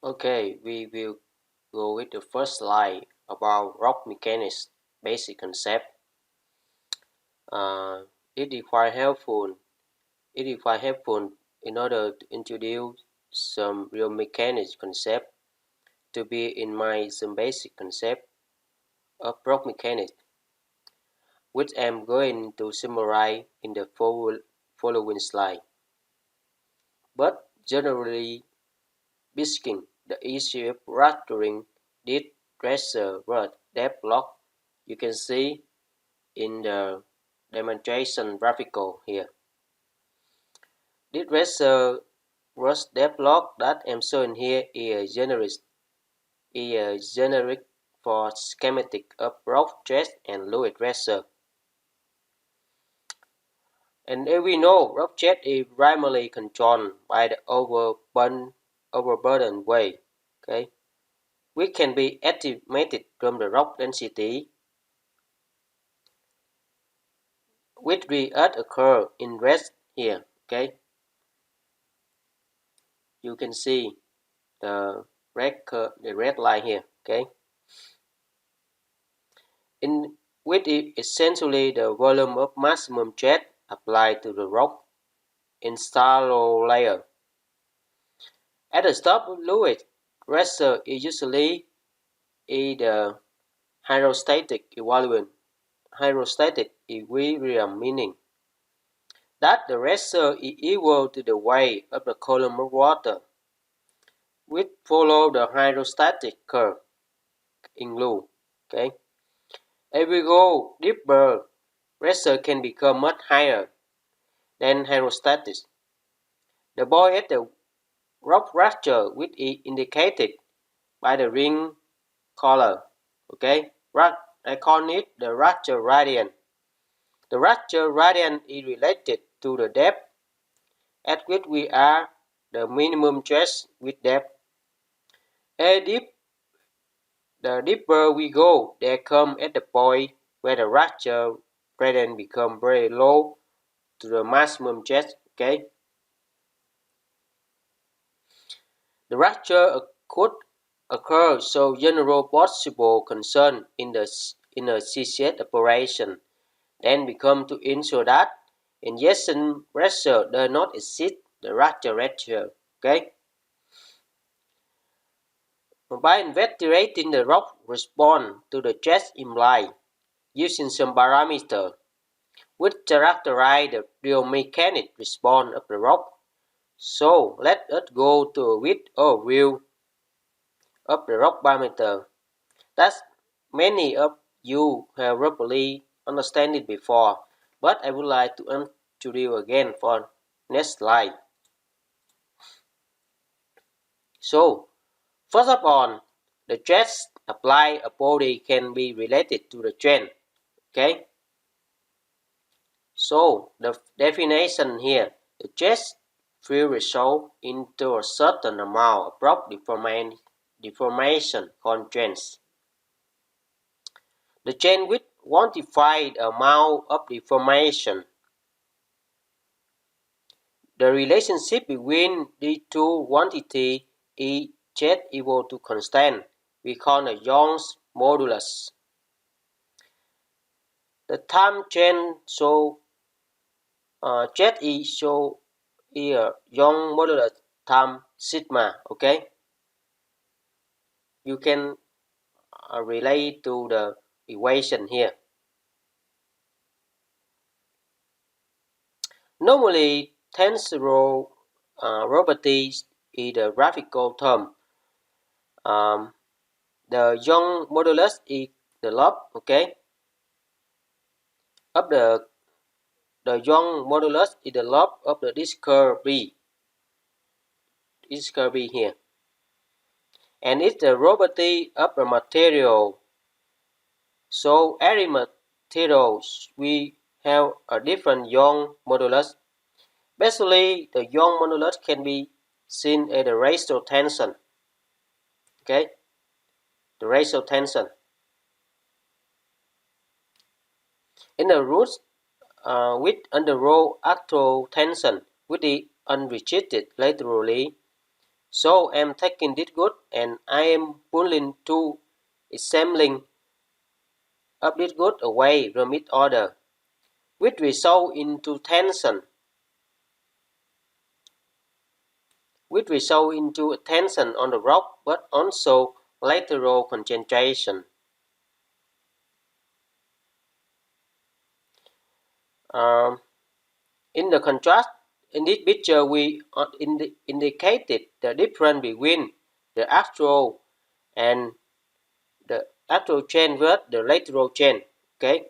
Okay, we will go with the first slide about rock mechanics basic concept. Uh, it is quite helpful. It is quite helpful in order to introduce some real mechanics concept to be in mind some basic concept of rock mechanics, which I am going to summarize in the following slide. But generally speaking, the issue of rupturing this reservoir depth lock you can see in the demonstration graphical here. This reservoir depth lock that I'm showing here is generic for schematic of rock stress and fluid reservoir. And as we know, rock stress is primarily controlled by the overburden weight. Okay, which can be estimated from the rock density, which we occur in red here. Okay, you can see the red line here. Okay, in which is essentially the volume of maximum stress applied to the rock in shallow layer. At the top of fluid reservoir is usually the hydrostatic equilibrium, meaning that the reservoir is equal to the weight of the column of water, which follow the hydrostatic curve in blue. Okay, as we go deeper, reservoir can become much higher than hydrostatic. The point at the rock fracture, which is indicated by the ring color. Okay, I call it the rupture gradient. The rupture gradient is related to the depth at which we are the minimum stress with depth. The deeper we go, they come at the point where the rupture gradient becomes very low to the maximum stress. Okay, the rupture could occur so general possible concern in a CCS operation then become to ensure that injection pressure does not exceed the rupture ratio. Okay. By investigating the rock response to the stress implied using some parameter which characterize the geomechanic response of the rock. So let us go to a with overview of the rock parameter. That's many of you have probably understand it before, but I would like to introduce again for next slide. So, first of all, the stress applied a body can be related to the trend. Okay. So the definition here, the stress will result into a certain amount of rock deformation constraints. The trend with quantified amount of deformation. The relationship between the two quantities is z equal to constant. We call the Young's modulus. The time trend so z is so here Young modulus time sigma. Okay, you can relate to the equation here. Normally, tensor properties is the graphical term. The Young modulus is the log, okay, of the Young modulus is the log of the this curve B. This curve B here, and it's the property of the material. So every material we have a different Young modulus. Basically, the Young modulus can be seen as the ratio tension. Okay, the ratio tension. In the roots with under row axial tension, which is unrestricted laterally, So I'm taking this good and I am pulling two assembling of this good away from each other, which result into tension, on the rock, but also lateral concentration. In the contrast, in this picture, we indicated the difference between the actual and the actual chain with the lateral chain. Okay,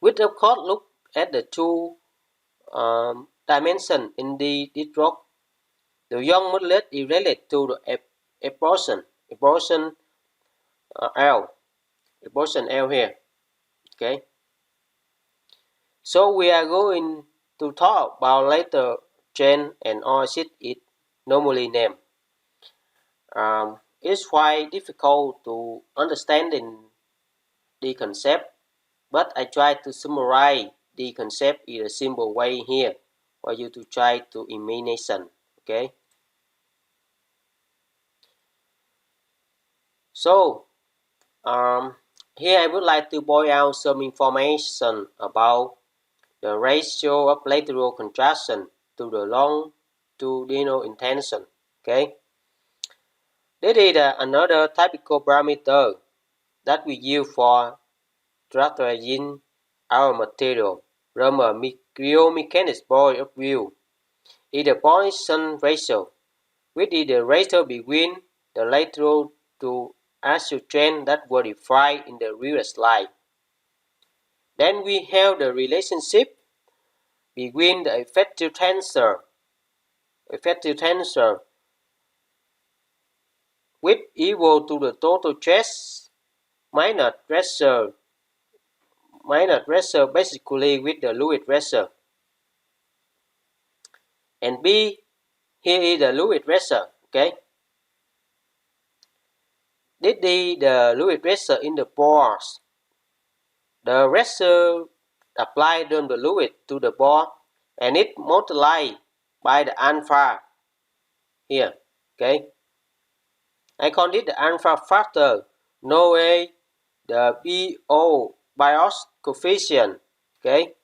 we of course look at the two dimension in this rock. The young modulus is related to the L, portion L here. Okay, so we are going to talk about later chain and oasis is normally named. It's quite difficult to understanding the concept, but I try to summarize the concept in a simple way here for you to try to imagine. Okay, so here I would like to point out some information about the ratio of lateral contraction to the longitudinal intention. Okay, this is another typical parameter that we use for characterizing our material from a geomechanics point of view. Is the Poisson ratio, which is the ratio between the lateral to axial chain that was defined in the previous slide. Then we have the relationship between the effective tensor which equal to the total stress minus pressure basically with the fluid pressure. And B, here is the fluid pressure. Okay, this is the fluid pressure in the pores. The pressure applied on the fluid to the pore and it multiplied by the alpha here. Okay, I call it the alpha factor, known the BO bias coefficient. Okay,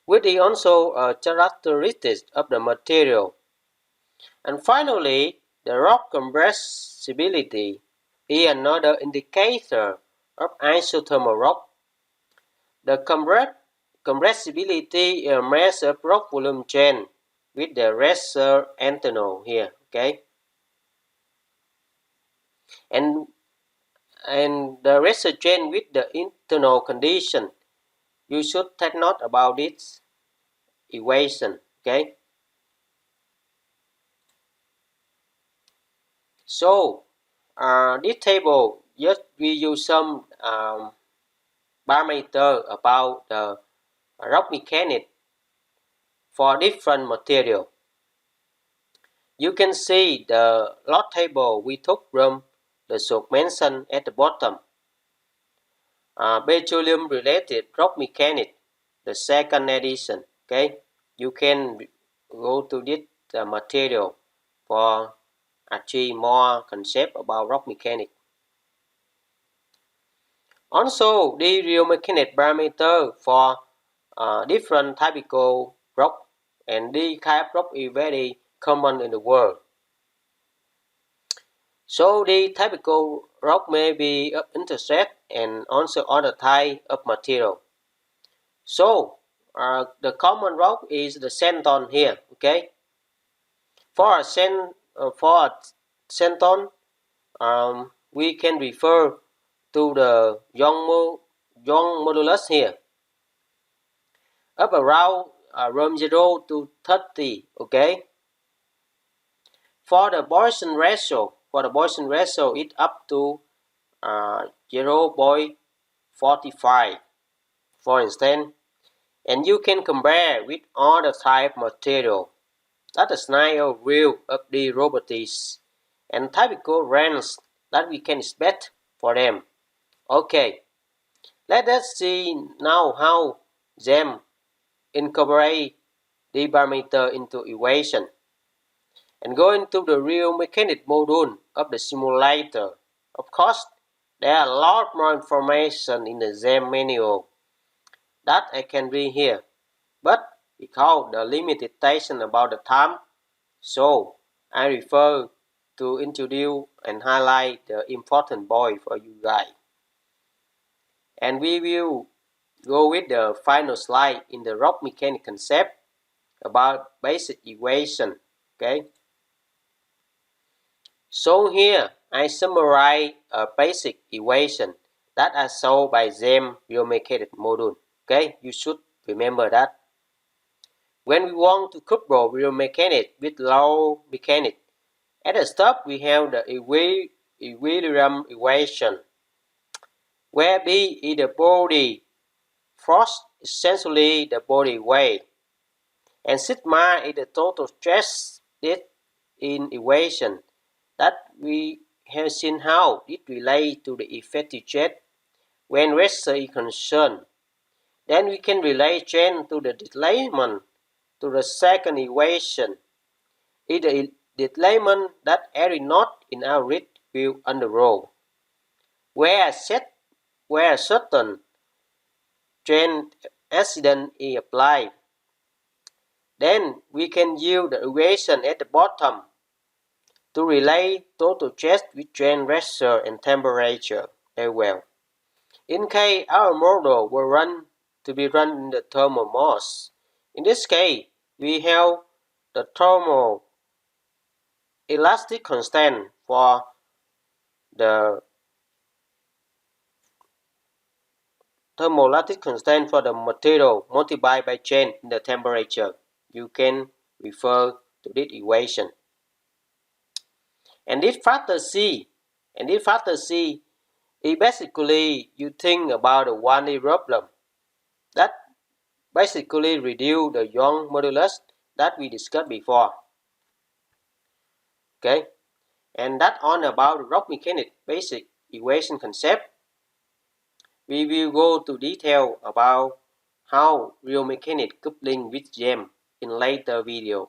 which is also a characteristic of the material. And finally, the rock compressibility is another indicator of isothermal rock. The compressibility is a measure of rock volume change with the Reservoir internal here. Okay, and the Reservoir change with the internal condition. You should take note about this equation. Okay, so this table just we use some parameter about the rock mechanics for different material. You can see the log table we took from the source mentioned at the bottom. Petroleum related rock mechanics, the second edition. Okay, you can go to this material for achieve more concept about rock mechanics. Also, the geomechanic parameter for different typical rock, and the Caprock is very common in the world. So the typical rock may be of interest and also other type of material. So the common rock is the sandstone here. Okay, for a sandstone, we can refer to the young modulus here of around from 0 to 30. Okay, for the Poisson ratio, it's up to 0.45, for instance, and you can compare with other type material. That is nice view of the properties and typical range that we can expect for them. Okay, let us see now how them incorporate the parameter into equation. And going to the Geomechanics module of the simulator. Of course, there are a lot more information in the Gem manual that I can read here, but because the limitation about the time, so I refer to introduce and highlight the important point for you guys. And we will go with the final slide in the rock mechanics concept about basic equation. Okay. So here I summarize a basic equation that are solved by Gem Geomechanics module. Okay, you should remember that. When we want to couple geomechanics with law mechanics, at the step we have the equilibrium equation, where B is the body force, essentially the body weight, and sigma is the total stress in equation that we have seen how it relates to the effective jet when pressure is concerned. Then we can relate change to the displacement to the second equation. Is the displacement that every knot in our grid will undergo, where certain change accident is applied. Then we can use the equation at the bottom to relate total stress with change pressure and temperature very well. In case our model will be run in the thermal mass, in this case we have the thermal elastic constant for the material multiplied by change in the temperature. You can refer to this equation. And this factor C is basically you think about the 1D problem that basically reduce the Young modulus that we discussed before. Okay, and that on about the rock mechanics basic equation concept. We will go to detail about how geomechanics coupling with gem in later video.